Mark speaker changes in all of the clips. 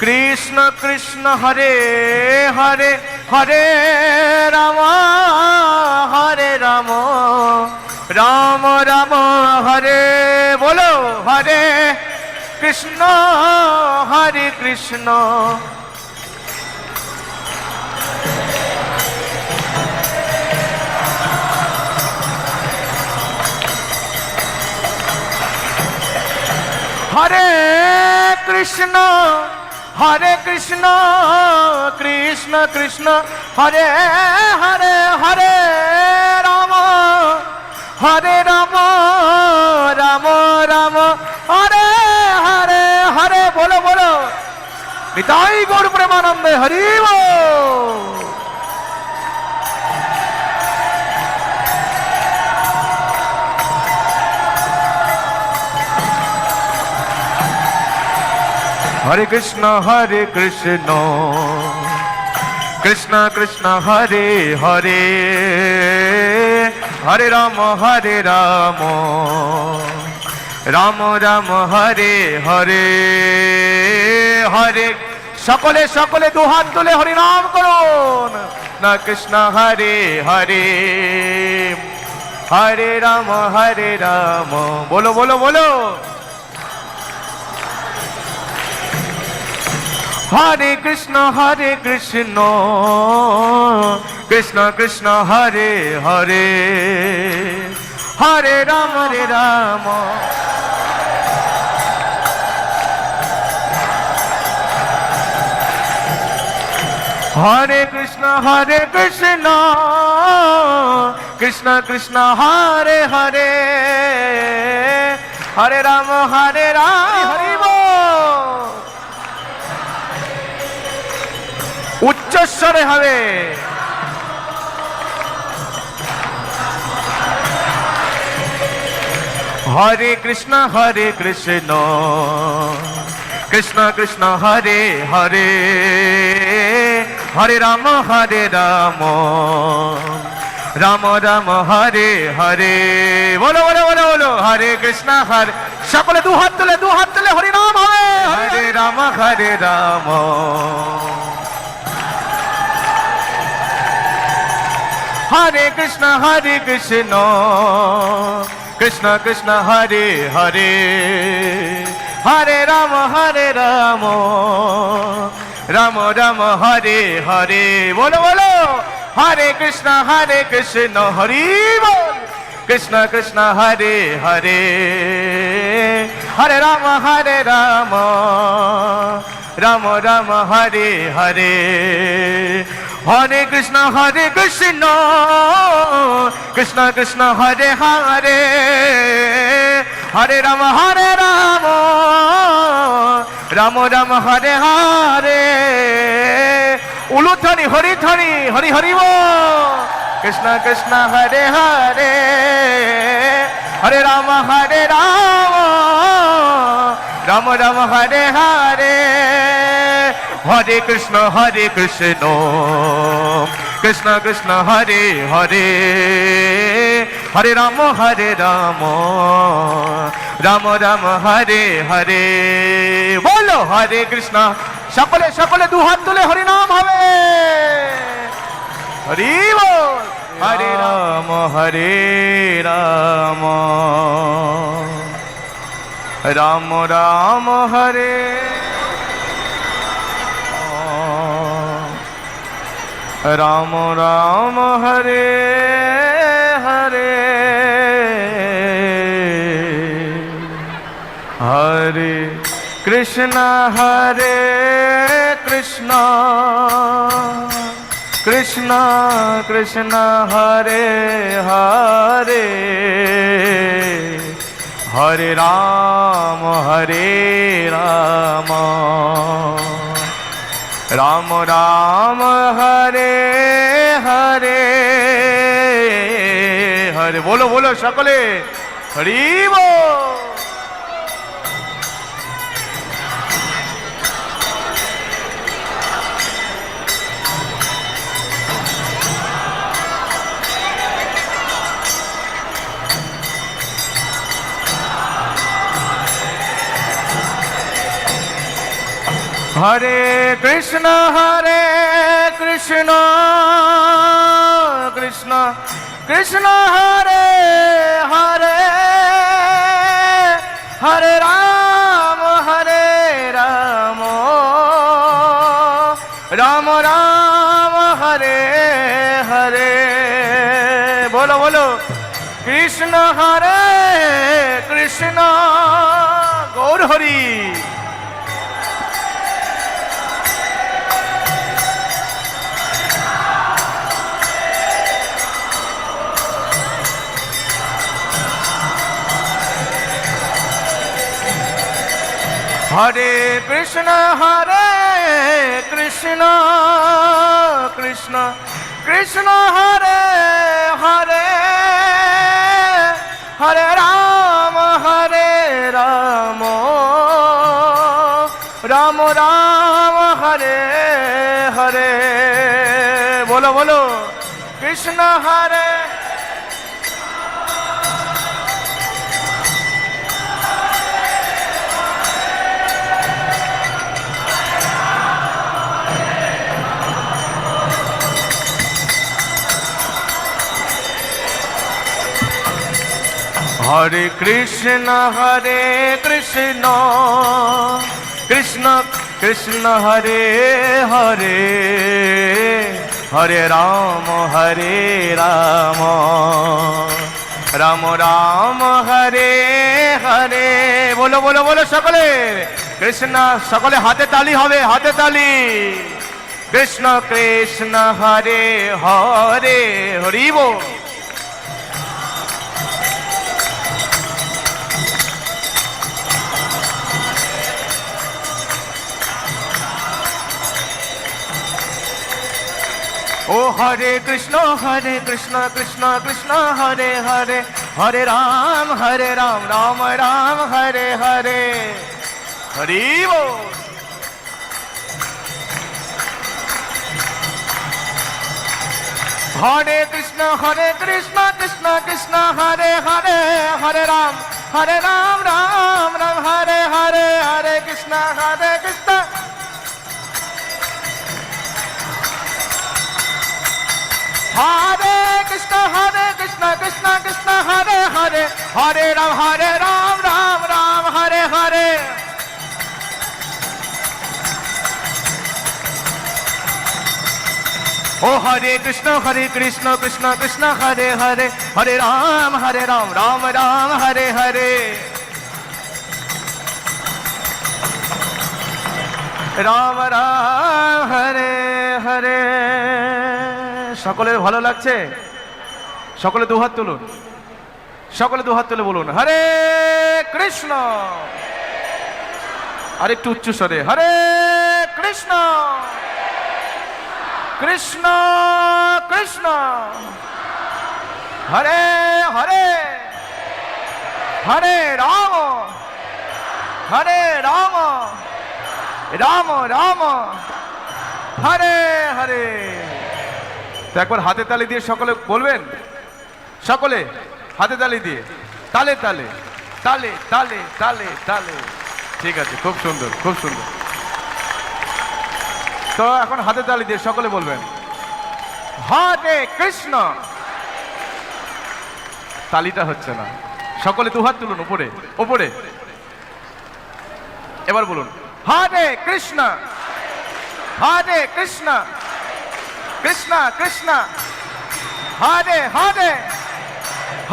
Speaker 1: কৃষ্ণ কৃষ্ণ হরে হরে হরে রাম হরে রাম রাম রাম হরে বলো হরে কৃষ্ণ হরে কৃষ্ণ হরে কৃষ্ণ কৃষ্ণ কৃষ্ণ হরে হরে হরে রাম রাম রাম হরে হরে হরে বলো বলো নিতাই গৌর প্রেমানন্দে হরি বল। হরে কৃষ্ণ কৃষ্ণ কৃষ্ণ হরে হরে হরে রাম রাম রাম হরে হরে হরে সকলে সকলে দুহাত তুলে হরি নাম করুন না কৃষ্ণ হরে হরে হরে রাম বলো বলো বলো হরে কৃষ্ণ কৃষ্ণ কৃষ্ণ হরে হরে হরে রাম হরে কৃষ্ণ কৃষ্ণ কৃষ্ণ হরে হরে হরে রাম হরি বল। উচ্চস্বরে হবে হরে কৃষ্ণ কৃষ্ণ কৃষ্ণ হরে হরে হরে রাম রাম রাম হরে হরে বলো বলো বলো বলো হরে কৃষ্ণ সকলে দু হাত তুলে হরি নাম হবে হরে রাম হরে কৃষ্ণ কৃষ্ণ কৃষ্ণ হরে হরে হরে রাম রাম রাম হরে হরে বলো বলো হরে কৃষ্ণ হরি বল। কৃষ্ণ কৃষ্ণ হরে হরে হরে রাম রাম রাম হরে হরে হরে কৃষ্ণ কৃষ্ণ কৃষ্ণ হরে হরে হরে রাম রাম রাম হরে হরে উলুধ্বনি হরিধ্বনি হরি হরি বল। কৃষ্ণ কৃষ্ণ হরে হরে হরে রাম রাম রাম হরে হরে হরে কৃষ্ণ কৃষ্ণ কৃষ্ণ হরে হরে হরে রাম রাম রাম হরে হরে বলো হরে কৃষ্ণ সকলে সকলে দু হাত তুলে হরি নাম হবে হরি বল। হরে রাম রাম রাম হরে রাম রাম হরে হরে হরে কৃষ্ণ কৃষ্ণ কৃষ্ণ কৃষ্ণ হরে হরে হরে রাম রাম রাম হরে হরে হরে বলো বলো সকলে হরি বল। হরে কৃষ্ণ কৃষ্ণ কৃষ্ণ হরে হরে হরে রাম রাম রাম হরে হরে। বলো বলো কৃষ্ণ কৃষ্ণ গৌর হরি। হরে কৃষ্ণ কৃষ্ণ কৃষ্ণ হরে হরে হরে রাম রাম রাম হরে হরে। বলো বলো কৃষ্ণ হরে হরে কৃষ্ণ কৃষ্ণ কৃষ্ণ হরে হরে হরে রাম রাম রাম হরে হরে। বলো বলো বলো সকলে কৃষ্ণ, সকলে হাতে তালি হবে, হাতে তালি। কৃষ্ণ কৃষ্ণ হরে হরে হরি বল। ও হরে কৃষ্ণ কৃষ্ণ কৃষ্ণ হরে হরে হরে রাম রাম রাম হরে হরে হরি বল। হরে কৃষ্ণ কৃষ্ণ কৃষ্ণ হরে হরে হরে রাম রাম রাম হরে হরে হরে কৃষ্ণ কৃষ্ণ হরে কৃষ্ণ কৃষ্ণ কৃষ্ণ হরে হরে হরে রাম রাম রাম হরে হরে। ও হরে কৃষ্ণ কৃষ্ণ কৃষ্ণ হরে হরে হরে রাম রাম রাম হরে হরে রাম রাম হরে হরে। সকলের ভালো লাগছে? সকলে দুহাত তুলুন, সকলে দুহাত তুলে বলুন হরে কৃষ্ণ। আর একটু উচ্চ স্বরে হরে কৃষ্ণ কৃষ্ণ কৃষ্ণ হরে হরে হরে রাম রাম রাম হরে হরে। তো একবার হাতে তালি দিয়ে সকলে বলবেন, সকলে হাতে তালি দিয়ে তালে তালে তালে তালে তালে তালে। ঠিক আছে, খুব সুন্দর খুব সুন্দর। তো এখন হাতে তালি দিয়ে সকলে বলবেন হরে কৃষ্ণ। তালিটা হচ্ছে না, সকলে দুহাত তুলুন উপরে উপরে। এবার বলুন হরে কৃষ্ণ কৃষ্ণ কৃষ্ণ হরে হরে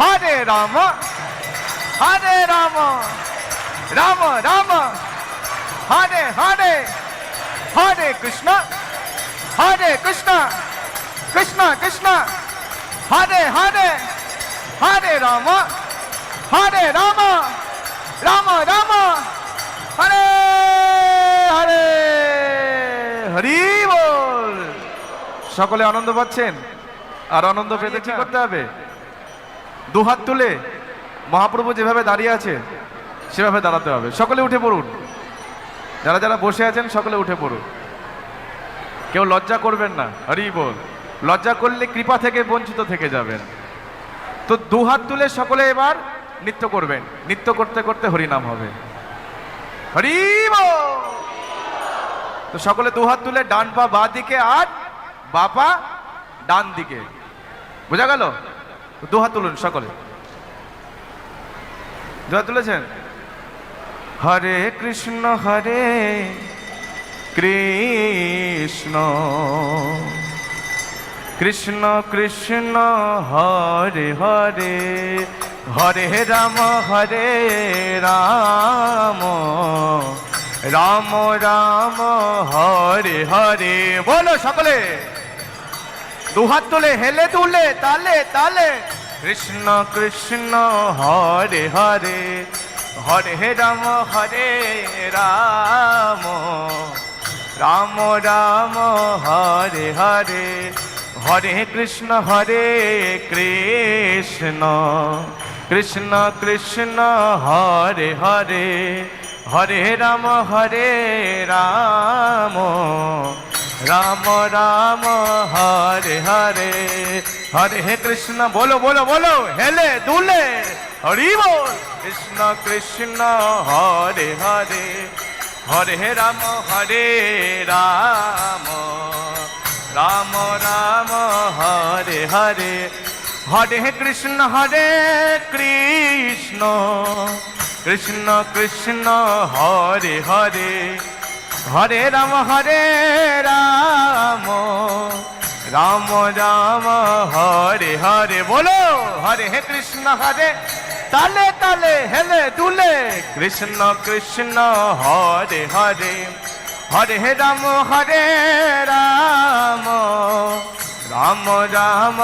Speaker 1: হরে রাম রাম রাম হরে হরে হরে কৃষ্ণ কৃষ্ণ কৃষ্ণ হরে হরে হরে রাম রাম রাম হরে হরে হরি বল। সকলে আনন্দ পাচ্ছেন? আর আনন্দ পেতে কি করতে হবে? দুহাত তুলে মহাপ্রভু যেভাবে দাঁড়িয়ে আছে সেভাবে দাঁড়াতে হবে। সকলে উঠে পড়ুন, যারা যারা বসে আছেন সকলে উঠে পড়ুন, কেউ লজ্জা করবেন না। হরি বল। লজ্জা করলে কৃপা থেকে বঞ্চিত থেকে যাবেন। তো দুহাত তুলে সকলে এবার নৃত্য করবেন, নৃত্য করতে করতে হরিনাম হবে। হরি বল। তো সকলে দুহাত তুলে, ডান পা বাঁ দিকে আর বাঁ পা ডান দিকে, বোঝা গেল? দুহাত তুলুন সকলে, দুহাত তুলেছেন? হরে কৃষ্ণ কৃষ্ণ কৃষ্ণ কৃষ্ণ হরে হরে, হরে রাম রাম রাম হরে হরে। বলো সকলে দুহাত তুলে, হেলে দুলে, তালে তালে। কৃষ্ণ কৃষ্ণ হরে হরে, হরে রাম রাম রাম হরে হরে, হরে কৃষ্ণ কৃষ্ণ কৃষ্ণ কৃষ্ণ হরে হরে, হরে রাম রাম রাম হরে হরে, হরে কৃষ্ণ। বলো বলো বলো, হেলে দুলে, হরি বল। কৃষ্ণ কৃষ্ণ হরে হরে, হরে রাম রাম রাম হরে হরে, হরে কৃষ্ণ কৃষ্ণ কৃষ্ণ কৃষ্ণ হরে হরে, হরে রাম রাম রাম হরে হরে। বলো হরে কৃষ্ণ তালে তালে, হেলে দুলে। কৃষ্ণ কৃষ্ণ হরে হরে, হরে রাম রাম রাম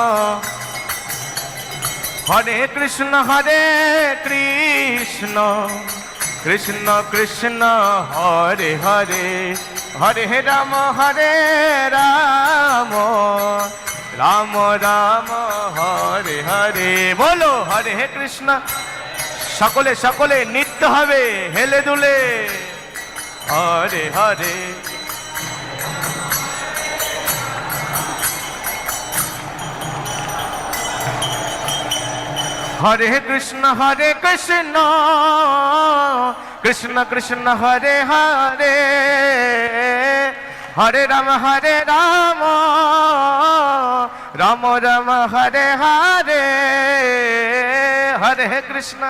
Speaker 1: হরে কৃষ্ণ কৃষ্ণ কৃষ্ণ কৃষ্ণ হরে হরে, হরে রাম রাম রাম রাম হরে হরে। বলো হরে কৃষ্ণ। সকলে সকলে নৃত্য হবে, হেলে দুলে, হরে হরে। হরে কৃষ্ণ কৃষ্ণ কৃষ্ণ হরে হরে, হরে রাম রাম রাম হরে হরে, হরে কৃষ্ণ।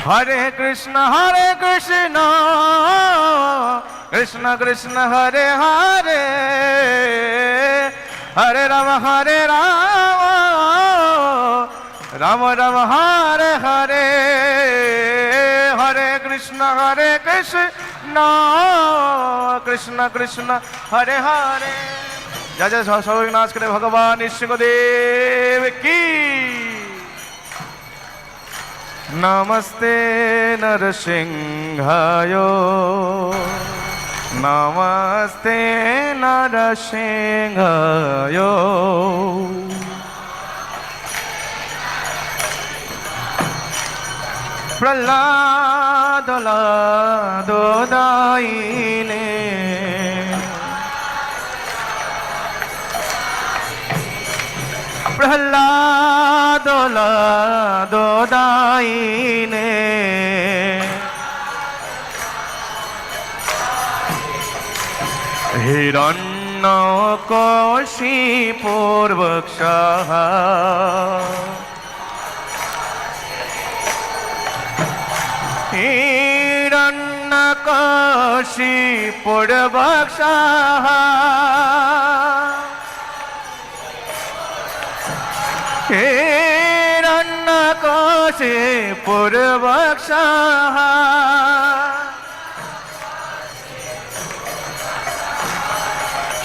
Speaker 1: হরে কৃষ্ণ কৃষ্ণ কৃষ্ণ হরে হরে, হরে রাম রাম রাম হরে হরে, হরে কৃষ্ণ কৃষ্ণ কৃষ্ণ হরে হরে। যা যা সবাই নাচ করে ভগবান নৃসিংহদেব কি। নমস্তে নরসিংহায়, নমস্তে নরসিংহায়, প্রহ্লাদ দায়িনে, প্রহ্লাদ দায়িনে, হিরণ্যকশিপুর বক্ষঃ, হিরণ্যকশিপুর বক্ষঃ, হিরণ্যকশিপুর বক্ষঃ,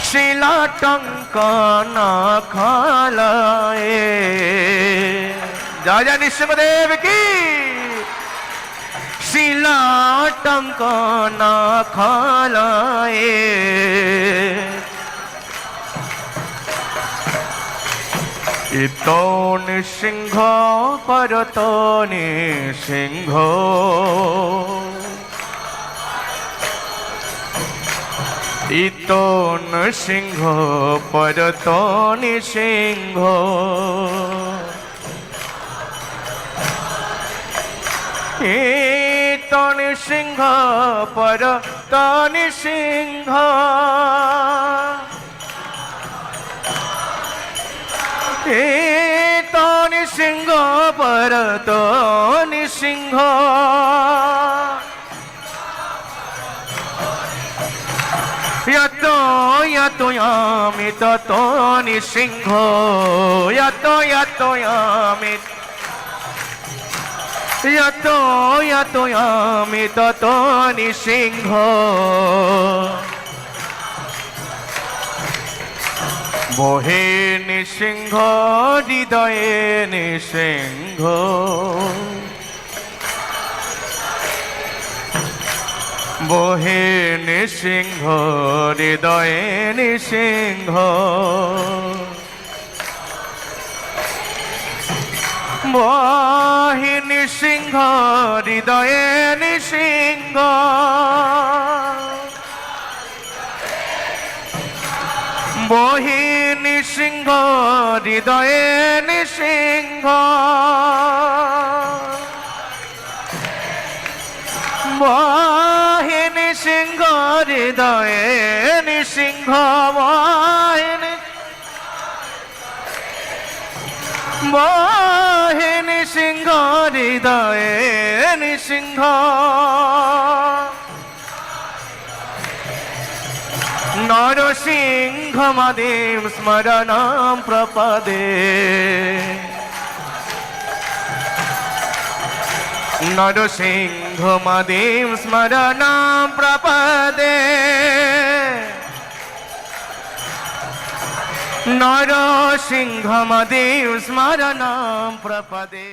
Speaker 1: শিলাটঙ্কন খালায়ে। জয় জয় নৃসিংহদেব কি। শিলাটঙ্কন খালায়ে, ইত নৃসিংহ পরত নৃসিংহ, ইতো নৃসিংহ পরত নৃসিংহ ইতো নৃসিংহ পরত নৃসিংহ ইতো নৃসিংহ পরত Narasimha yato yami tato nৃসিংহ yato yami tato nৃসিংহ বহে নৃসিংহ হৃদয়ে নৃসিংহ বহে নৃসিংহ হৃদয়ে নৃসিংহ বহে নৃসিংহ হৃদয়ে নৃসিংহ বহে নৃসিংহ হৃদয়ে নৃসিংহ বহে নৃসিংহ হৃদয়ে নৃসিংহ বহে নৃসিংহ হৃদয়ে নৃসিংহ নরসিংহমাদিম স্মরণম প্রপদে নরসিংহমাদিম স্মরণম প্রপদে নরসিংহমাদিম স্মরণম প্রপদে।